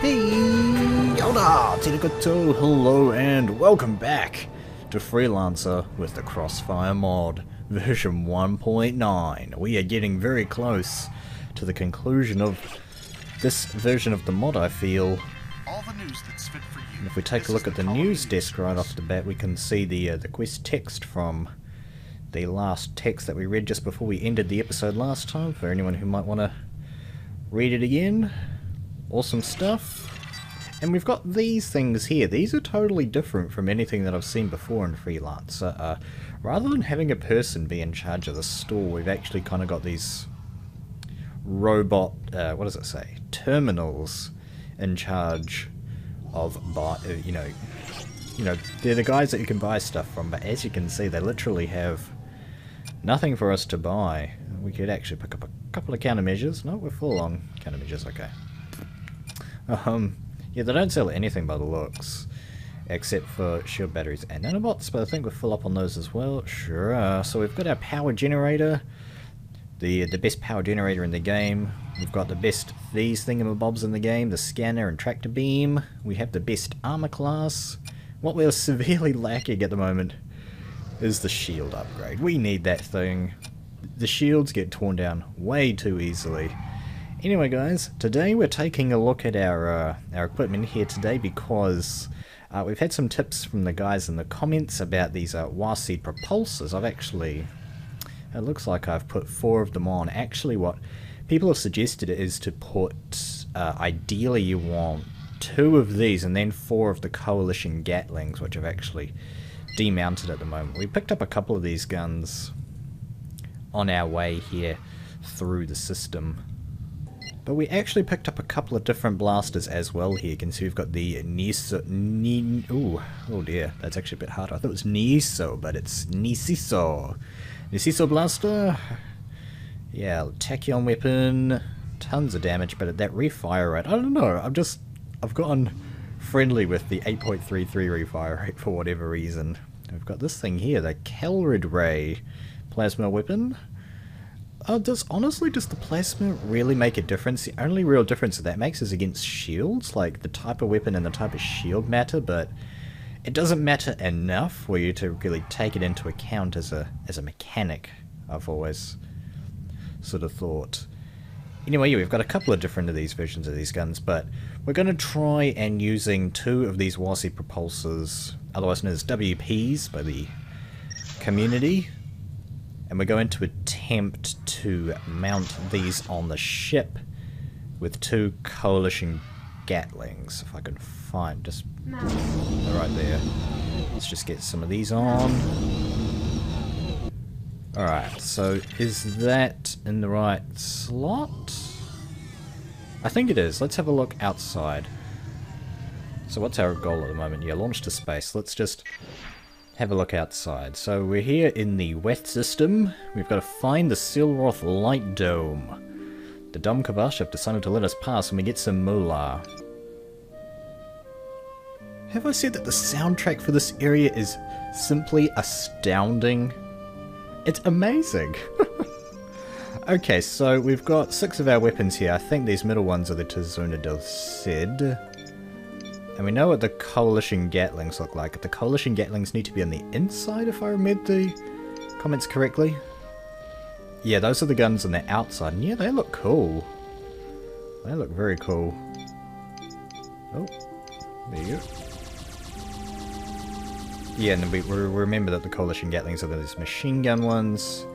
Hey, Yoda, Tinakoto, hello and welcome back to Freelancer with the Crossfire Mod, version 1.9. We are getting very close to the conclusion of this version of the mod, I feel. All the news that's fit for you. And if we take a look at the news desk right off the bat, we can see the quest text from the last text that we read just before we ended the episode last time, for anyone who might want to read it again. Awesome stuff. And we've got these things here. These are totally different from anything that I've seen before in Freelancer. Rather than having a person be in charge of the store, we've actually kind of got these robot, what does it say? Terminals in charge of, you know, they're the guys that you can buy stuff from, but as you can see, they literally have nothing for us to buy. We could actually pick up a couple of countermeasures. No, we're full on countermeasures, okay. Yeah, they don't sell anything by the looks, except for shield batteries and nanobots, but I think we're full up on those as well. Sure. So we've got our power generator, the best power generator in the game. We've got the best these thingamabobs in the game, the scanner and tractor beam. We have the best armor class. What we're severely lacking at the moment is the shield upgrade. We need that thing. The shields get torn down way too easily. Anyway guys, today we're taking a look at our equipment here today because we've had some tips from the guys in the comments about these WASI propulsors. I've actually, it looks like I've put 4 of them on. Actually what people have suggested is to put, ideally you want 2 of these and then 4 of the Coalition Gatlings, which I've actually demounted at the moment. We picked up a couple of these guns on our way here through the system. But we actually picked up a couple of different blasters as well here. You can see we've got the oh dear, that's actually a bit harder. I thought it was Niso, but it's Nisiso. Nisiso blaster. Yeah, tachyon weapon. Tons of damage, but at that refire rate, I don't know. I've gotten friendly with the 8.33 refire rate for whatever reason. We've got this thing here, the Kelrid Ray plasma weapon. Does the plasma really make a difference? The only real difference that makes is against shields, like the type of weapon and the type of shield matter, but it doesn't matter enough for you to really take it into account as a mechanic, I've always sort of thought. Anyway, yeah, we've got a couple of different of these versions of these guns, but we're going to try and using 2 of these WASI propulsors, otherwise known as WPs by the community. And we're going to attempt to mount these on the ship with 2 Coalition Gatlings, if I can find, just right there. Let's just get some of these on. Alright, so is that in the right slot? I think it is. Let's have a look outside. So what's our goal at the moment? Yeah, launch to space. Let's just have a look outside. So we're here in the Weth system. We've got to find the Silroth Light Dome. The Dom Kavash have decided to let us pass and we get some moolah. Have I said that the soundtrack for this area is simply astounding? It's amazing! Okay, so we've got 6 of our weapons here. I think these middle ones are the Tizuna del Cid. And we know what the Coalition Gatlings look like. The Coalition Gatlings need to be on the inside, if I remember the comments correctly. Yeah, those are the guns on the outside. And yeah, they look cool. They look very cool. Oh, there you go. Yeah, and we remember that the Coalition Gatlings are those machine gun ones.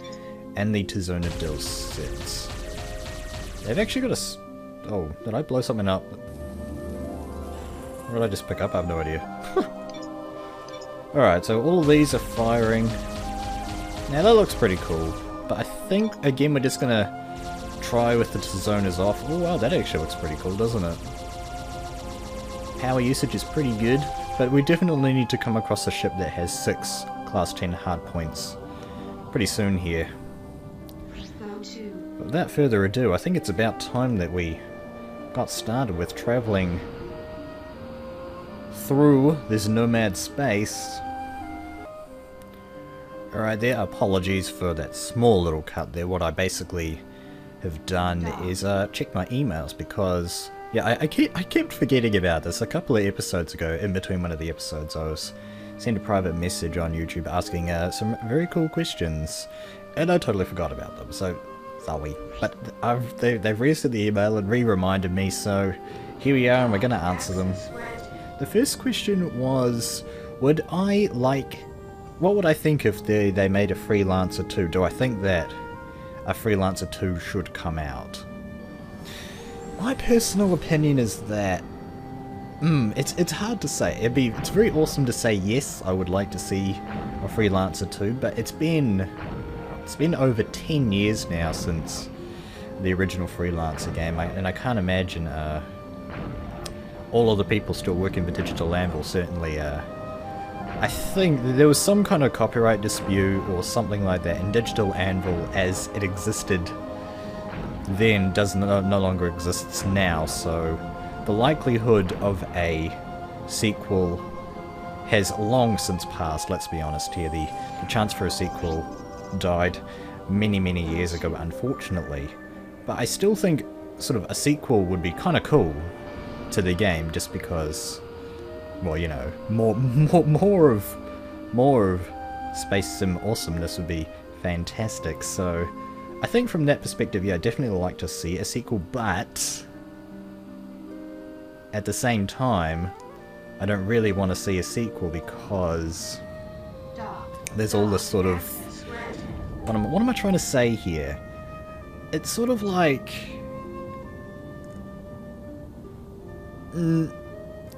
And the Tizuna del Cids. They've actually got a... Oh, did I blow something up? What did I just pick up? I have no idea. Alright, so all of these are firing. Now that looks pretty cool. But I think, again, we're just gonna try with the Tizonas off. Oh wow, that actually looks pretty cool, doesn't it? Power usage is pretty good, but we definitely need to come across a ship that has 6 Class 10 hard points pretty soon here. But without further ado, I think it's about time that we got started with traveling through this nomad space. Alright, there, apologies for that small little cut there. What I basically have done is check my emails, because Yeah, I kept forgetting about this. A couple of episodes ago, in between one of the episodes, I was sent a private message on YouTube asking some very cool questions, and I totally forgot about them, so sorry. But they've resent the email and re-reminded me, so here we are, and we're going to answer them. The first question was, what would I think if they made a Freelancer 2? Do I think that a Freelancer 2 should come out? My personal opinion is that it's hard to say. It's very awesome to say yes, I would like to see a Freelancer 2, but it's been over 10 years now since the original Freelancer game, and I can't imagine all of the people still working for Digital Anvil. Certainly, I think there was some kind of copyright dispute or something like that, and Digital Anvil as it existed then no longer exists now, so the likelihood of a sequel has long since passed, let's be honest here. The chance for a sequel died many years ago, unfortunately. But I still think sort of a sequel would be kind of cool to the game, just because, well, you know, more of Space Sim awesomeness would be fantastic. So I think from that perspective, yeah, I'd definitely like to see a sequel, but at the same time, I don't really want to see a sequel because there's all this sort of... What am I trying to say here? It's sort of like...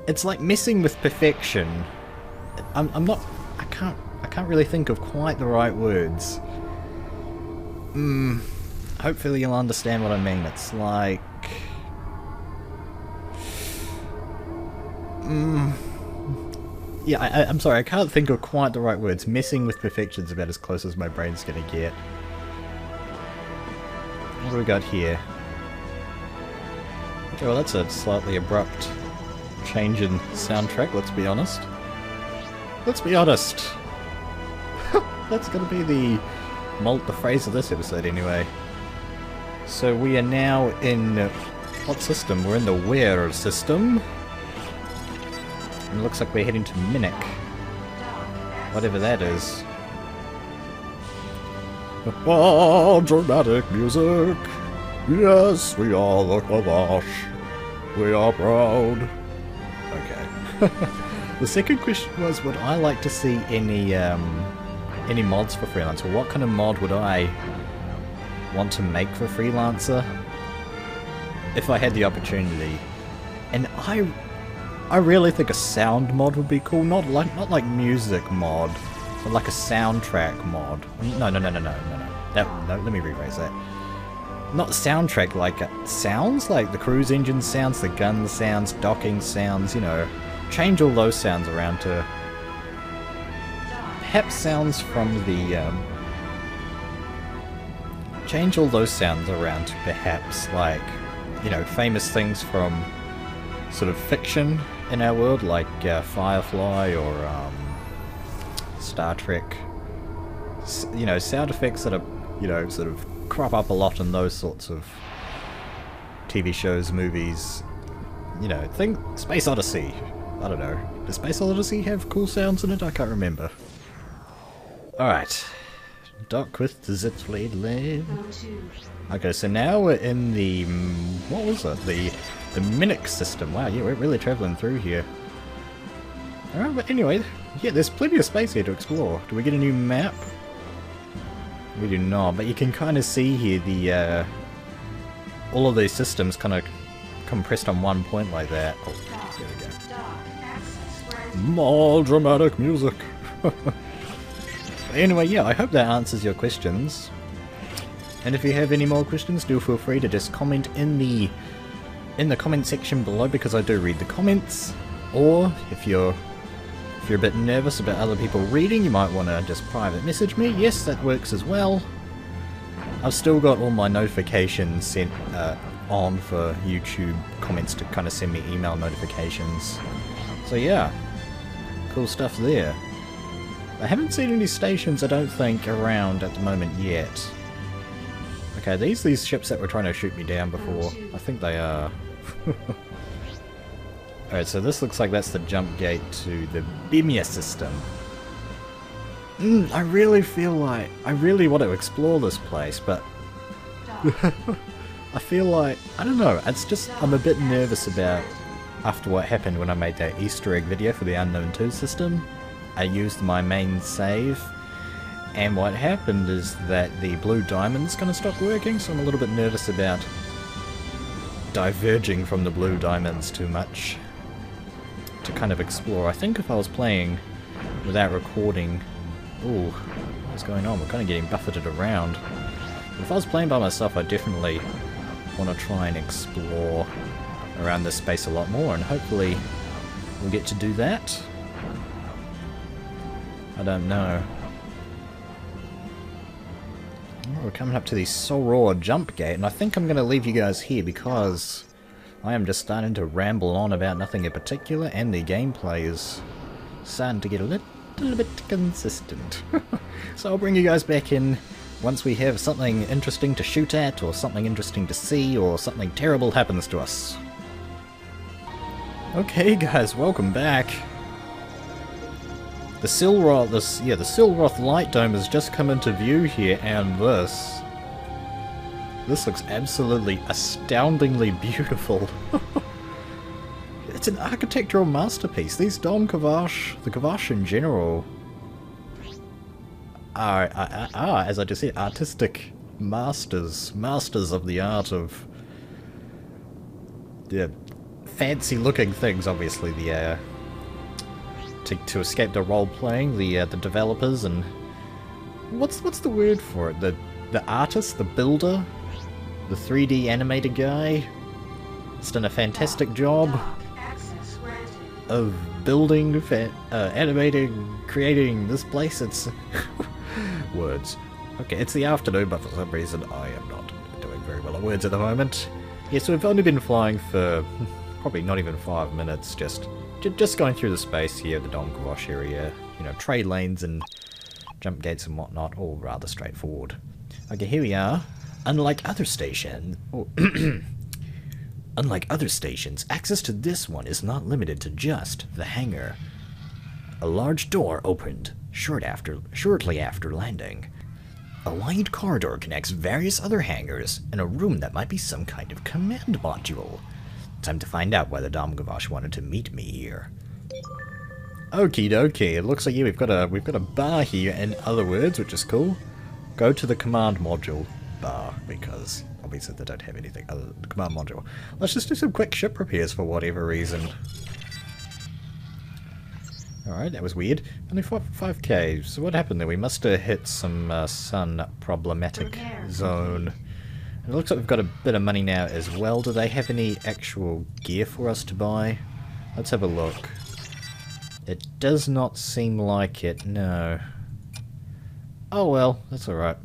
it's like messing with perfection. I can't really think of quite the right words. Hopefully you'll understand what I mean. It's like... yeah, I'm sorry, I can't think of quite the right words. Messing with perfection's about as close as my brain's gonna get. What do we got here? Okay, well that's a slightly abrupt change in soundtrack, let's be honest. Let's be honest! That's gonna be the phrase of this episode anyway. So we are now in... what system? We're in the Where system. And it looks like we're heading to Minnick. Whatever that is. Oh, dramatic music! Yes, we are the Kavash. We are proud. Okay. The second question was, would I like to see any mods for Freelancer? What kind of mod would I want to make for Freelancer if I had the opportunity? And I really think a sound mod would be cool. Not like music mod, but like a soundtrack mod. No. No, let me rephrase that. Not soundtrack, like sounds, like the cruise engine sounds, the gun sounds, docking sounds, you know. Change all those sounds around to perhaps sounds from the change all those sounds around to perhaps, like, you know, famous things from sort of fiction in our world, like Firefly or Star Trek. You know, sound effects that are, you know, sort of crop up a lot in those sorts of TV shows, movies. You know, Space Odyssey. I don't know. Does Space Odyssey have cool sounds in it? I can't remember. Alright. Dock with the Zitfleet Lab. Okay, so now we're in the... what was it? The Minnick system. Wow, yeah, we're really travelling through here. Alright, but anyway, yeah, there's plenty of space here to explore. Do we get a new map? We do not, but you can kind of see here the... all of these systems kind of compressed on one point like that. Oh, there we go. More dramatic music. Anyway, yeah, I hope that answers your questions. And if you have any more questions, do feel free to just comment in the comment section below, because I do read the comments. Or if you're a bit nervous about other people reading, you might want to just private message me. Yes, that works as well. I've still got all my notifications sent on for YouTube comments to kind of send me email notifications. So yeah, cool stuff there. I haven't seen any stations, I don't think, around at the moment yet. Okay, these ships that were trying to shoot me down before, I think they are. Alright, so this looks like that's the jump gate to the Bimia system. I really feel like... I really want to explore this place, but... I feel like... I don't know, it's just... I'm a bit nervous about... After what happened when I made that Easter egg video for the Unknown 2 system. I used my main save. And what happened is that the blue diamond's gonna stop working, so I'm a little bit nervous about... diverging from the blue diamonds too much. To kind of explore. I think if I was playing without recording... Ooh, what's going on? We're kind of getting buffeted around. If I was playing by myself, I definitely want to try and explore around this space a lot more, and hopefully we'll get to do that. I don't know. Oh, we're coming up to the Soror jump gate, and I think I'm going to leave you guys here because I am just starting to ramble on about nothing in particular, and the gameplay is starting to get a little bit consistent. So I'll bring you guys back in once we have something interesting to shoot at, or something interesting to see, or something terrible happens to us. Okay guys, welcome back. The Silroth, the Silroth light dome has just come into view here, and this looks absolutely astoundingly beautiful. It's an architectural masterpiece. These Dom Kavash, the Kavash in general, are, as I just said, artistic masters of the art of the fancy-looking things. Obviously, the to escape the role-playing, the developers and what's the word for it? The artist, the builder, the 3D animator guy. Has done a fantastic job of building, animating, creating this place. It's words. Okay, it's the afternoon, but for some reason I am not doing very well at words at the moment. Yeah, so we've only been flying for probably not even 5 minutes, just going through the space here, the Dom Kavash area, you know, trade lanes and jump gates and whatnot, all rather straightforward. Okay, here we are. Unlike other stations, access to this one is not limited to just the hangar. A large door opened shortly after landing. A wide corridor connects various other hangars and a room that might be some kind of command module. Time to find out whether Dom Kavash wanted to meet me here. Okie dokie, it looks like we've got a bar here, in other words, which is cool. Go to the command module bar, because obviously they don't have anything other than the command module. Let's just do some quick ship repairs for whatever reason. Alright, that was weird. Only 5k, so what happened there? We must have hit some sun problematic zone. It looks like we've got a bit of money now as well. Do they have any actual gear for us to buy? Let's have a look. It does not seem like it, no. Oh well, that's alright.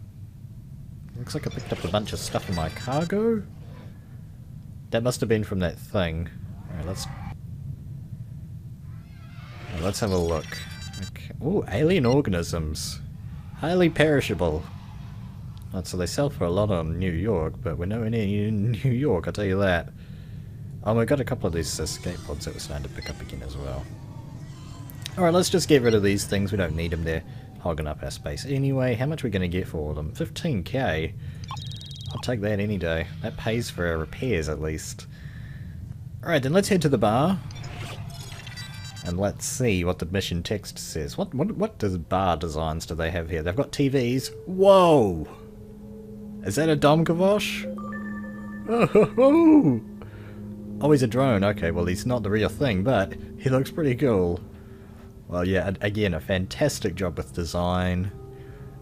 Looks like I picked up a bunch of stuff in my cargo. That must have been from that thing. Alright, let's have a look. Okay. Ooh, alien organisms. Highly perishable. Oh, so they sell for a lot on New York, but we're nowhere near New York, I'll tell you that. Oh, we've got a couple of these escape pods that we're starting to pick up again as well. Alright, let's just get rid of these things. We don't need them. They're hogging up our space. Anyway, how much are we going to get for them? 15k? I'll take that any day. That pays for our repairs, at least. Alright, then let's head to the bar. And let's see what the mission text says. What does bar designs do they have here? They've got TVs. Whoa! Is that a Dom Kavash? Oh, oh, he's a drone. Okay, well, he's not the real thing, but he looks pretty cool. Well, yeah, again, a fantastic job with design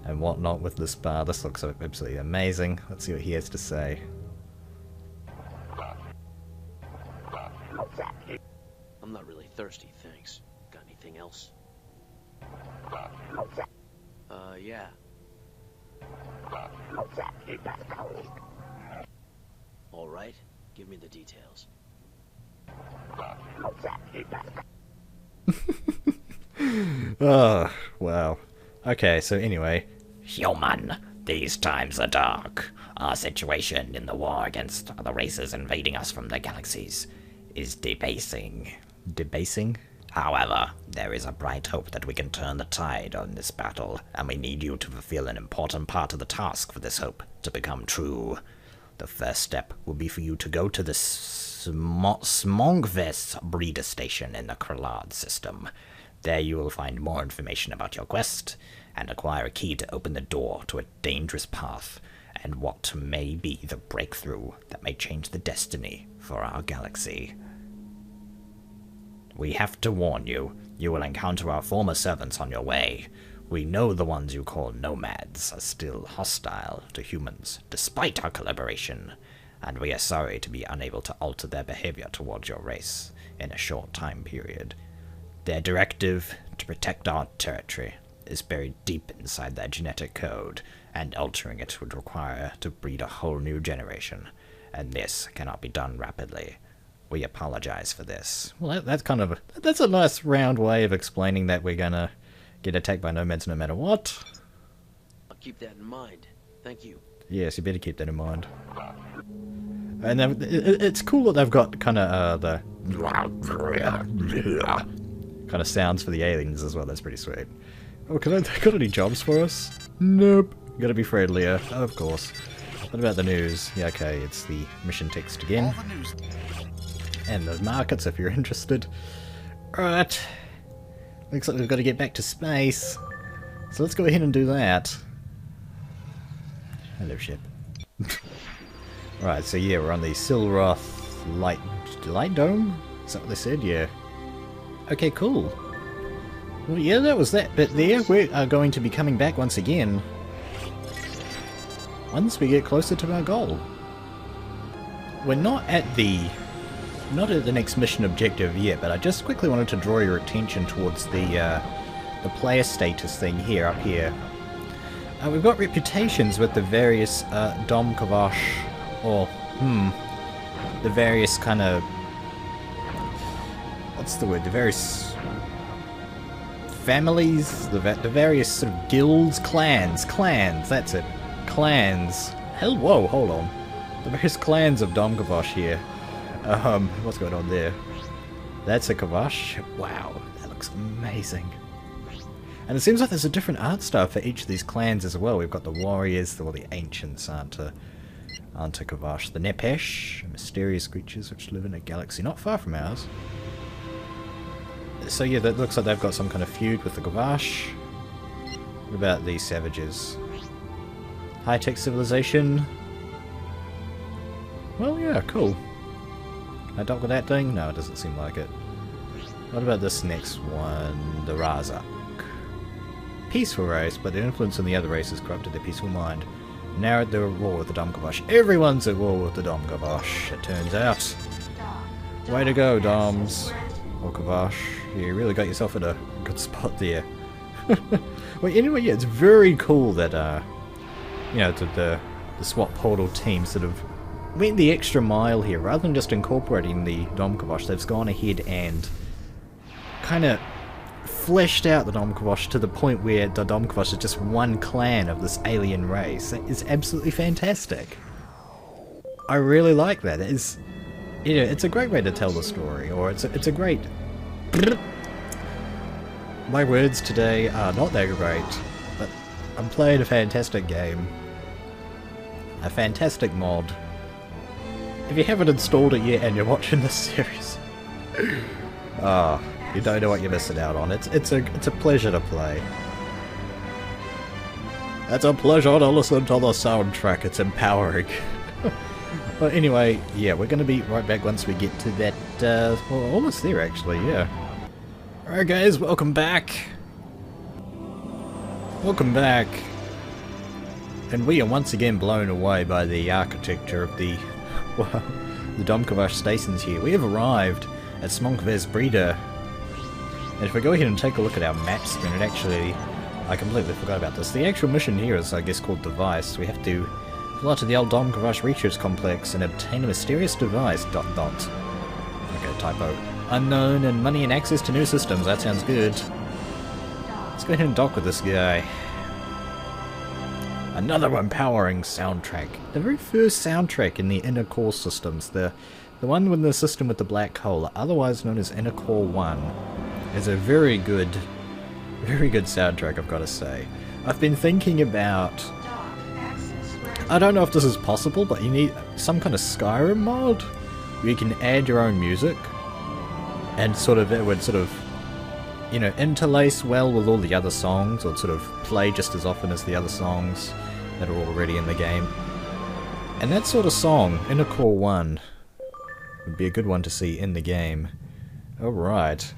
and whatnot with this bar. This looks absolutely amazing. Let's see what he has to say. I'm not really thirsty, thanks. Got anything else? Yeah. Alright, give me the details. Oh, wow. Okay, so anyway. Human, these times are dark. Our situation in the war against the races invading us from the galaxies is debasing. debasing. However, there is a bright hope that we can turn the tide on this battle, and we need you to fulfill an important part of the task for this hope to become true. The first step will be for you to go to the Smongvest breeder station in the Kralad system. There you will find more information about your quest, and acquire a key to open the door to a dangerous path, and what may be the breakthrough that may change the destiny for our galaxy. We have to warn you, you will encounter our former servants on your way. We know the ones you call nomads are still hostile to humans, despite our collaboration, and we are sorry to be unable to alter their behavior towards your race in a short time period. Their directive to protect our territory is buried deep inside their genetic code, and altering it would require to breed a whole new generation, and this cannot be done rapidly. We apologize for this. Well, that's a nice round way of explaining that we're gonna get attacked by nomads no matter what. I'll keep that in mind. Thank you. Yes, you better keep that in mind. And it's cool that they've got kind of the kind of sounds for the aliens as well. That's pretty sweet. Oh, they got any jobs for us? Nope. Gotta be friendlier, of course. What about the news? Yeah, okay, it's the mission text again. All the news. And the markets, if you're interested. Right. Looks like we've got to get back to space. So let's go ahead and do that. Hello, ship. Right, so yeah, we're on the Silroth light dome? Is that what they said? Yeah. Okay, cool. Well, yeah, that was that bit there. We are going to be coming back once again. Once we get closer to our goal. We're not at the next mission objective yet, but I just quickly wanted to draw your attention towards the player status thing here, up here. We've got reputations with the various Dom Kavash, or the various kind of, what's the word? The various families, the various sort of guilds, clans. That's it, clans. Hell, whoa, hold on. The various clans of Dom Kavash here. What's going on there? That's a Kavash. Wow, that looks amazing. And it seems like there's a different art style for each of these clans as well. We've got the warriors, or the ancients aren't a Kavash. The Nepesh, mysterious creatures which live in a galaxy not far from ours. So yeah, that looks like they've got some kind of feud with the Kavash. What about these savages? High-tech civilization. Well, yeah, cool. Can I dock with that thing? No, it doesn't seem like it. What about this next one? The Razak. Peaceful race, but their influence on the other races corrupted their peaceful mind. Narrowed their war with the Dom Kavash. Everyone's at war with the Dom Kavash, it turns out. Way to go, Doms. Or Kavash. You really got yourself in a good spot there. Well, anyway, yeah, it's very cool that, you know, the SWAT portal team sort of went the extra mile here. Rather than just incorporating the Dom Kavash, they've gone ahead and kind of fleshed out the Dom Kavash to the point where the Dom Kavash is just one clan of this alien race. That is absolutely fantastic. I really like that. It is, you know, it's a great way to tell the story, or it's a great... My words today are not that great, but I'm playing a fantastic game. A fantastic mod. If you haven't installed it yet and you're watching this series, you don't know what you're missing out on. It's a pleasure to play. It's a pleasure to listen to the soundtrack. It's empowering. But anyway, yeah, we're going to be right back once we get to that. Well, almost there actually. Yeah. Alright, guys, welcome back. Welcome back. And we are once again blown away by the architecture of the Dom Kavash stations here. We have arrived at Smonkvez Breeder. And if we go ahead and take a look at our map screen, it actually... I completely forgot about this. The actual mission here is, I guess, called Device. We have to fly to the old Dom Kavash Research Complex and obtain a mysterious device, ... Okay, typo. Unknown and money and access to new systems. That sounds good. Let's go ahead and dock with this guy. Another empowering soundtrack. The very first soundtrack in the inner core systems. The The one with the system with the black hole, otherwise known as Inner Core 1, is a very good soundtrack, I've got to say. I've been thinking about... I don't know if this is possible, but you need some kind of Skyrim mod where you can add your own music, and sort of it would sort of, you know, interlace well with all the other songs, or sort of play just as often as the other songs that are already in the game. And that sort of song, Inner Core 1, would be a good one to see in the game. Alright.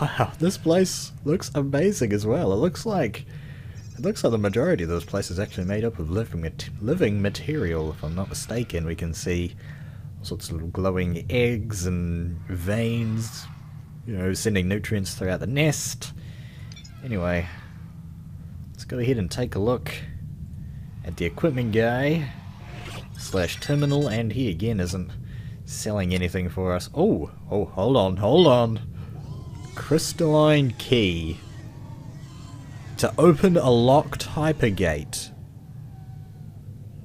Wow, this place looks amazing as well. It looks like the majority of this place is actually made up of living material, if I'm not mistaken. We can see all sorts of little glowing eggs and veins, you know, sending nutrients throughout the nest. Anyway, let's go ahead and take a look at the equipment guy / terminal, and he again isn't selling anything for us. Oh, hold on. Crystalline key to open a locked hypergate.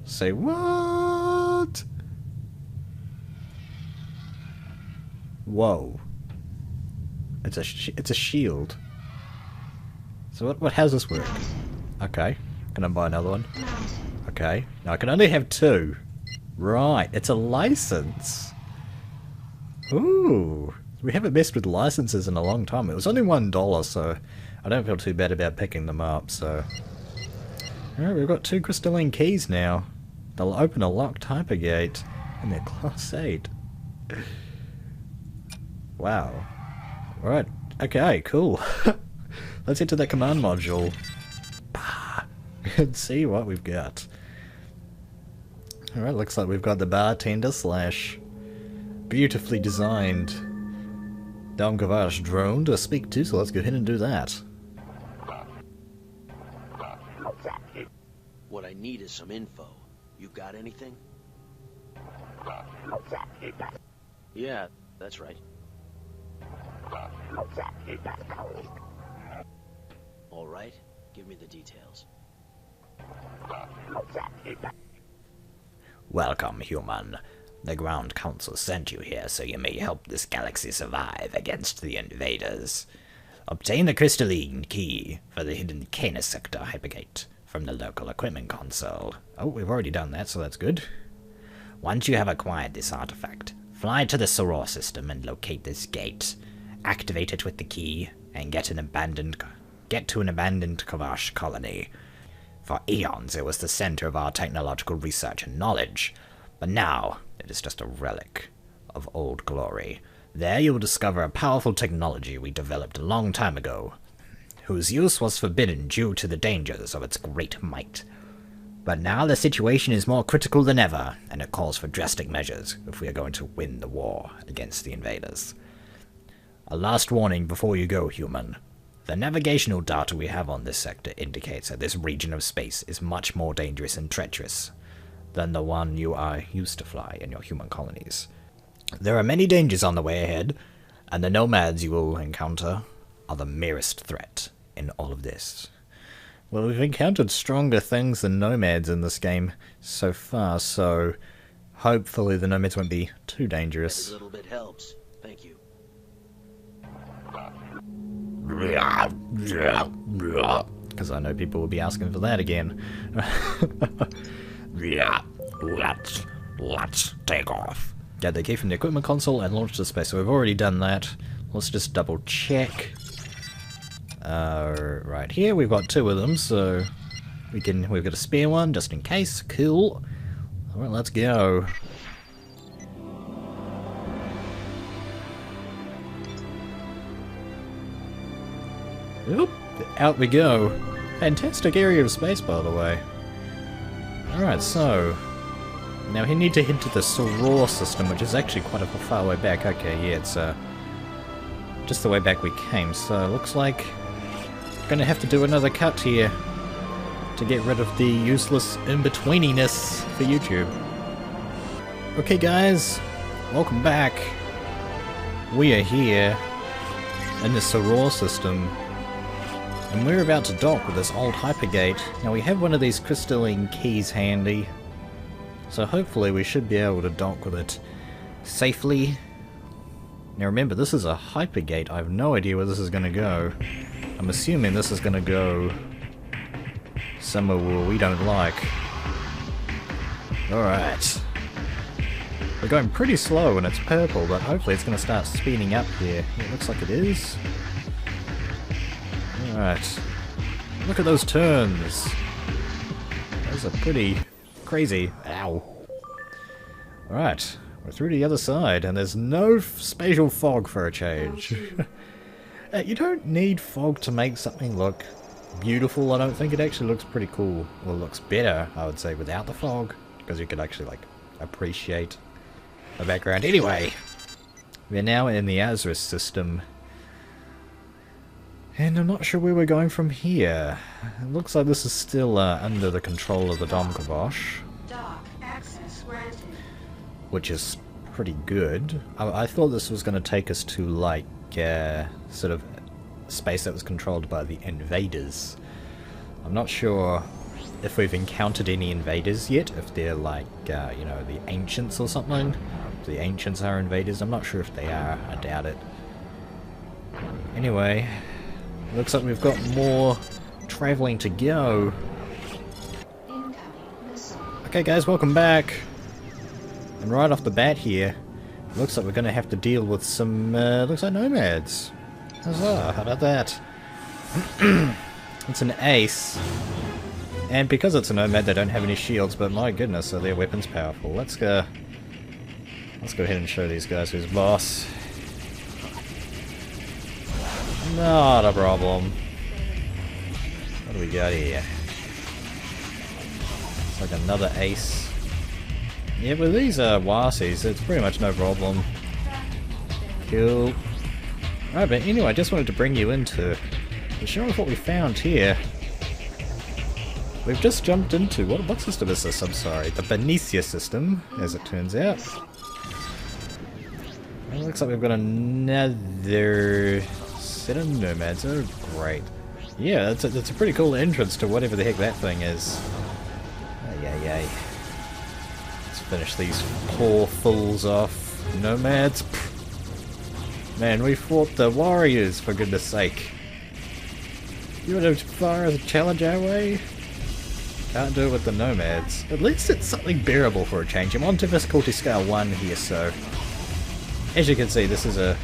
Say what? Whoa. It's a shield. So how's this work? Okay. Can I buy another one? Okay. No, I can only have 2. Right, it's a license. Ooh. We haven't messed with licenses in a long time. It was only $1, so I don't feel too bad about picking them up, so... Alright, we've got 2 crystalline keys now. They'll open a locked hypergate, and they're Class 8. Wow. Alright, okay, cool. Let's head to that command module and see what we've got. Alright, looks like we've got the bartender / beautifully designed Kavash drone to speak to, so let's go ahead and do that. What I need is some info. You got anything? Yeah, that's right. Alright, give me the details. Welcome, human. The Ground Council sent you here so you may help this galaxy survive against the invaders. Obtain the crystalline key for the hidden Canis sector hypergate from the local equipment console. Oh, we've already done that, so that's good. Once you have acquired this artifact, fly to the Soror system and locate this gate. Activate it with the key, and get to an abandoned Kavash colony. For eons it was the center of our technological research and knowledge, but now it is just a relic of old glory. There you will discover a powerful technology we developed a long time ago, whose use was forbidden due to the dangers of its great might. But now the situation is more critical than ever, and it calls for drastic measures if we are going to win the war against the invaders. A last warning before you go, human. The navigational data we have on this sector indicates that this region of space is much more dangerous and treacherous than the one you are used to fly in your human colonies. There are many dangers on the way ahead, and the nomads you will encounter are the merest threat in all of this. Well, we've encountered stronger things than nomads in this game so far, so hopefully the nomads won't be too dangerous. A little bit helps. Thank you. Because I know people will be asking for that again. Let's take off. Get the key from the equipment console and launch to space. So we've already done that. Let's just double check. Right here we've got 2 of them, so we've got a spare one just in case. Cool. Alright, let's go. Oop, out we go. Fantastic area of space, by the way. Alright, so now we need to head to the Soror system, which is actually quite a far way back. Okay, yeah, it's just the way back we came, so looks like we're gonna have to do another cut here to get rid of the useless in-betweeniness for YouTube. Okay guys, welcome back. We are here in the Soror system, and we're about to dock with this old hypergate. Now we have one of these crystalline keys handy, so hopefully we should be able to dock with it safely. Now remember, this is a hypergate. I have no idea where this is going to go. I'm assuming this is going to go somewhere where we don't like. Alright. We're going pretty slow when it's purple, but hopefully it's going to start speeding up here. It looks like it is. Alright. Look at those turns. Those are pretty crazy. Ow. Alright. We're through to the other side, and there's no spatial fog for a change. You don't need fog to make something look beautiful, I don't think. It actually looks pretty cool. Well, it looks better, I would say, without the fog, because you can actually, like, appreciate the background. Anyway, we're now in the Azra system, and I'm not sure where we're going from here. It looks like this is still under the control of the Dom Kavash, which is pretty good. I thought this was going to take us to, like, sort of space that was controlled by the invaders. I'm not sure if we've encountered any invaders yet, if they're like, you know, the ancients or something. If the ancients are invaders, I'm not sure if they are, I doubt it. Anyway, looks like we've got more travelling to go. Okay guys, welcome back. And right off the bat here, looks like we're going to have to deal with some, looks like nomads. Huzzah, how about that? It's an ace. And because it's a nomad, they don't have any shields, but my goodness, are their weapons powerful. Let's go ahead and show these guys who's boss. Not a problem. What do we got here? It's like another ace. Yeah, with these Wasis, it's pretty much no problem. Cool. Right, but anyway, I just wanted to bring you into the show of what we found here. We've just jumped into, what system is this? I'm sorry, the Benicia system, as it turns out. It looks like we've got another set of nomads. Oh, great. Yeah, it's a pretty cool entrance to whatever the heck that thing is. Ay. Let's finish these poor fools off. Nomads. Man, we fought the warriors, for goodness sake. You want to fire a challenge our way? Can't do it with the nomads. At least it's something bearable for a change. I'm on to difficulty scale 1 here, so... As you can see, this is in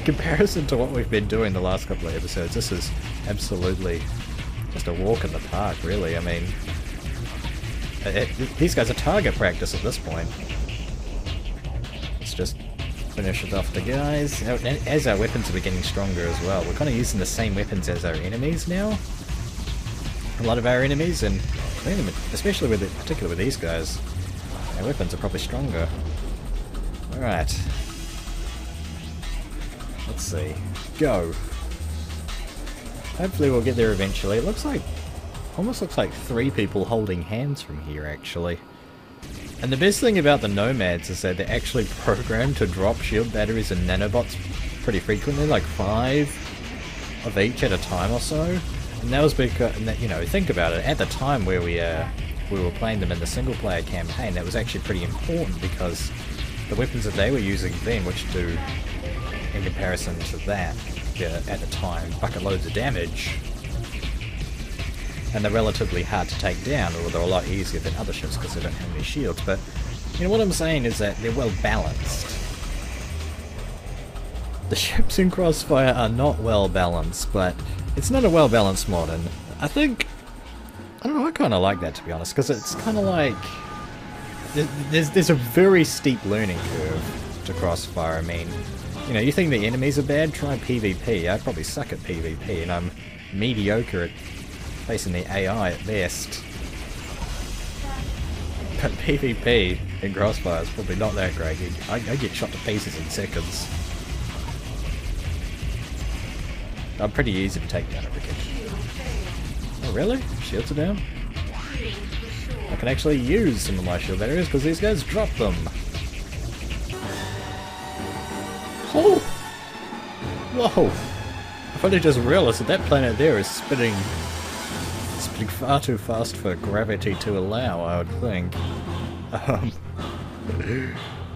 comparison to what we've been doing the last couple of episodes, this is absolutely just a walk in the park, really. I mean... these guys are target practice at this point. Let's just finish it off the guys. As our weapons are getting stronger as well, we're kind of using the same weapons as our enemies now. A lot of our enemies, and especially particularly with these guys, our weapons are probably stronger. Alright. Let's see. Go. Hopefully we'll get there eventually. It looks like, almost looks like 3 people holding hands from here, actually. And the best thing about the nomads is that they're actually programmed to drop shield batteries and nanobots pretty frequently, like 5 of each at a time or so. And that was because, you know, think about it, at the time where we were playing them in the single player campaign, that was actually pretty important because the weapons that they were using then, which do, in comparison to that, at the time, bucket loads of damage. And they're relatively hard to take down, or they're a lot easier than other ships because they don't have any shields. But, you know, what I'm saying is that they're well balanced. The ships in Crossfire are not well balanced, but it's not a well balanced mod, and I think, I don't know, I kind of like that, to be honest, because it's kind of like, there's a very steep learning curve to Crossfire. I mean, you know, you think the enemies are bad, try PvP. I probably suck at PvP, and I'm mediocre at facing the AI at best. But PvP in Crossfire is probably not that great. I get shot to pieces in seconds. I'm pretty easy to take down, I reckon. Oh really? Shields are down? I can actually use some of my shield batteries because these guys drop them. Oh! Whoa! I've only just realised that that planet there is spinning far too fast for gravity to allow, I would think.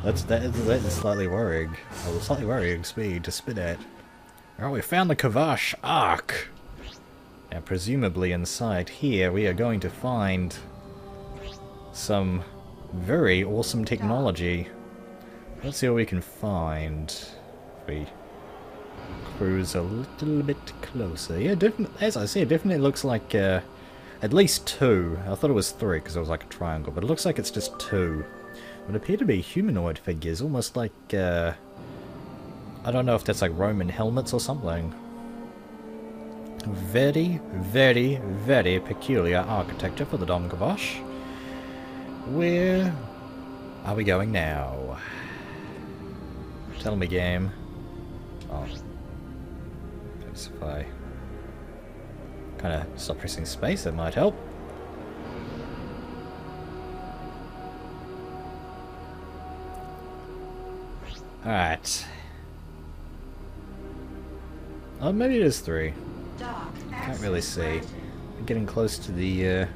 that is slightly worrying. Oh, slightly worrying speed to spin at. Alright, we found the Kavash Ark. Now, presumably inside here, we are going to find some very awesome technology. Let's see what we can find. If we cruise a little bit closer. Yeah, as I said, definitely looks like at least 2. I thought it was 3 because it was like a triangle, but it looks like it's just 2. It would appear to be humanoid figures, almost like, I don't know if that's like Roman helmets or something. Very, very, very peculiar architecture for the Dom Kavash. Where are we going now? Tell me, game. Oh. Perhaps if I kind of stop pressing space, that might help. Alright. Oh, maybe it is 3. Can't really see. We're getting close to the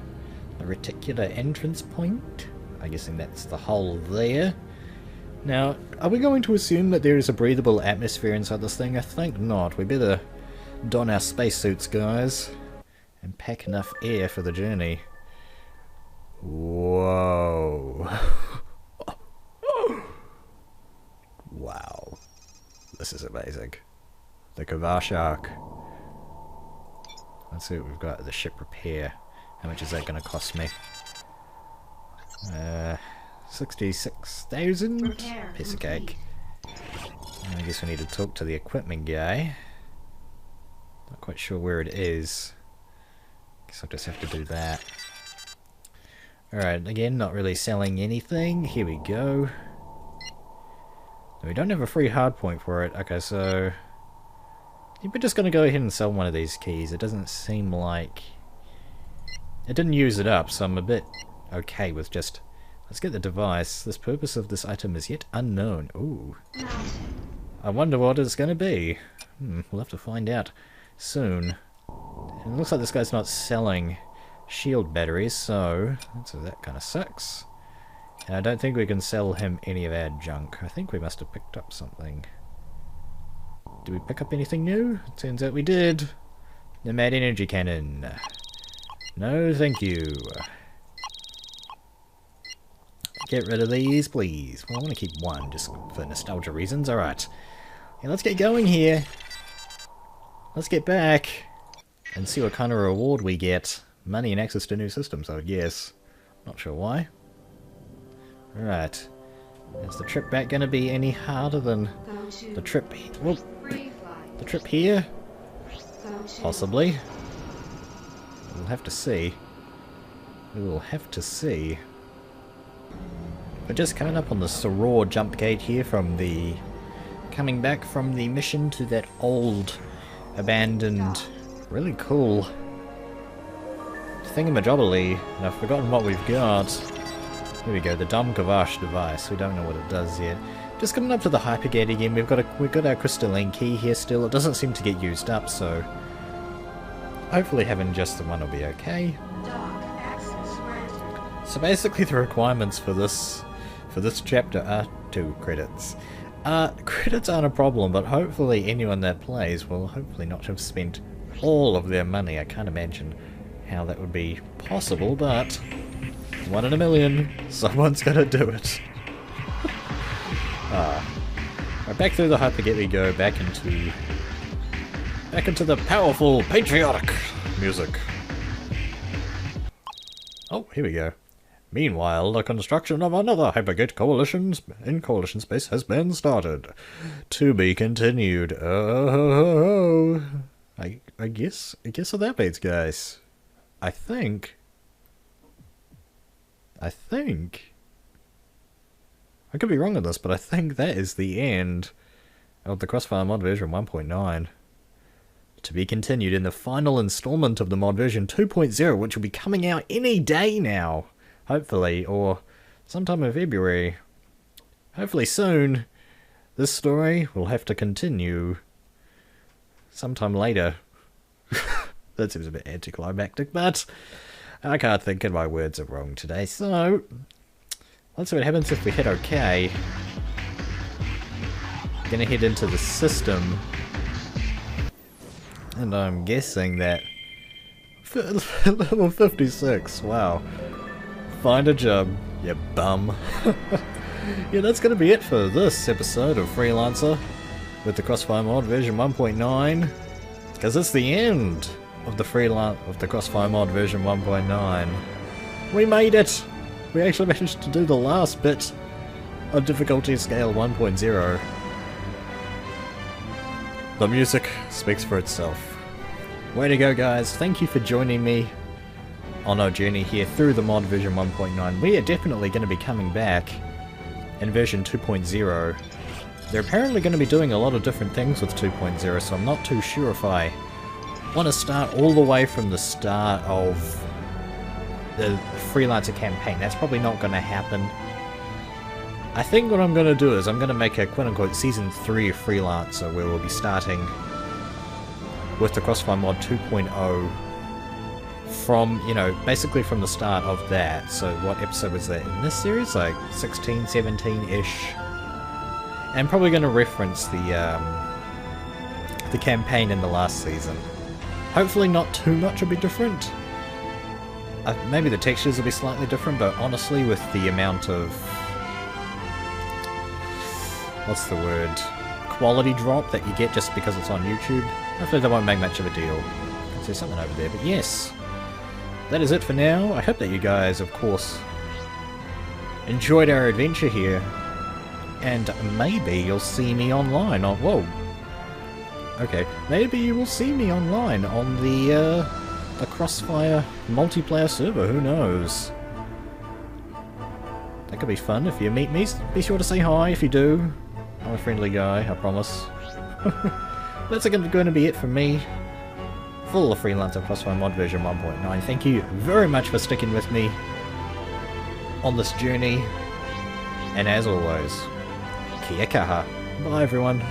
reticular entrance point. I'm guessing that's the hole there. Now, are we going to assume that there is a breathable atmosphere inside this thing? I think not. We better don our spacesuits, guys, and pack enough air for the journey. Whoa. Wow. This is amazing. The Kavash Ark. Let's see what we've got at the ship repair. How much is that going to cost me? 66,000? Piece of cake. I guess we need to talk to the equipment guy. Not quite sure where it is. Guess I'll just have to do that. Alright, again, not really selling anything. Here we go. We don't have a free hardpoint for it. Okay, so I think we're just going to go ahead and sell one of these keys. It doesn't seem like it didn't use it up, so I'm a bit okay with just let's get the device. The purpose of this item is yet unknown. Ooh. I wonder what it's going to be. We'll have to find out soon. And it looks like this guy's not selling shield batteries, so that kind of sucks. And I don't think we can sell him any of our junk. I think we must have picked up something. Did we pick up anything new? Turns out we did. The Mad Energy Cannon. No, thank you. Get rid of these, please. Well, I want to keep one, just for nostalgia reasons. Alright. Yeah, let's get going here. Let's get back and see what kind of reward we get. Money and access to new systems, I guess. Not sure why. Alright. Is the trip back going to be any harder than the trip... Well, the trip here? Possibly. We'll have to see. We will have to see. We're just coming up on the Soror jump gate here from the... Coming back from the mission to that old, abandoned, really cool thingamajobberly, and I've forgotten what we've got. Here we go, the Dom Kavash device. We don't know what it does yet. Just coming up to the hypergate again. We've got our crystalline key here still. It doesn't seem to get used up, so hopefully having just the one will be okay. So basically, the requirements for this chapter are 2 credits. Credits aren't a problem, but hopefully anyone that plays will hopefully not have spent all of their money. I can't imagine how that would be possible, but 1 in a million. Someone's gonna do it. Right, back through the hypergate we go, back into the powerful, patriotic music. Oh, here we go. Meanwhile, the construction of another hypergate in coalition space has been started. To be continued. Oh, I guess what that means, guys. I think I could be wrong on this, but I think that is the end of the Crossfire Mod version 1.9. To be continued in the final installment of the mod version 2.0, which will be coming out any day now. Hopefully, or sometime in February. Hopefully soon. This story will have to continue sometime later. That seems a bit anticlimactic, but I can't think and my words are wrong today, so let's see what happens if we hit OK. gonna head into the system, and I'm guessing that level 56. Wow. Find a job, you bum. Yeah, that's gonna be it for this episode of Freelancer with the Crossfire Mod version 1.9, because it's the end of the Crossfire Mod version 1.9. We made it! We actually managed to do the last bit of difficulty scale 1.0. The music speaks for itself. Way to go, guys. Thank you for joining me on our journey here through the mod version 1.9. We are definitely going to be coming back in version 2.0. They're apparently going to be doing a lot of different things with 2.0, so I'm not too sure if I want to start all the way from the start of the Freelancer campaign. That's probably not going to happen. I think what I'm going to do is I'm going to make a quote-unquote Season 3 of Freelancer, where we'll be starting with the Crossfire Mod 2.0 from, you know, basically from the start of that. So what episode was that in this series? Like 16, 17-ish. And probably going to reference the campaign in the last season. Hopefully not too much will be different. Maybe the textures will be slightly different, but honestly with the amount of... what's the word? Quality drop that you get just because it's on YouTube, hopefully that won't make much of a deal. I can see something over there, but yes. That is it for now. I hope that you guys, of course, enjoyed our adventure here. And maybe you'll see me online on... whoa! Okay, maybe you will see me online on the Crossfire multiplayer server, who knows? That could be fun. If you meet me, be sure to say hi if you do. I'm a friendly guy, I promise. That's going to be it from me. Full of Freelancer Crossfire Mod version 1.9. Thank you very much for sticking with me on this journey. And as always, kia kaha. Bye everyone.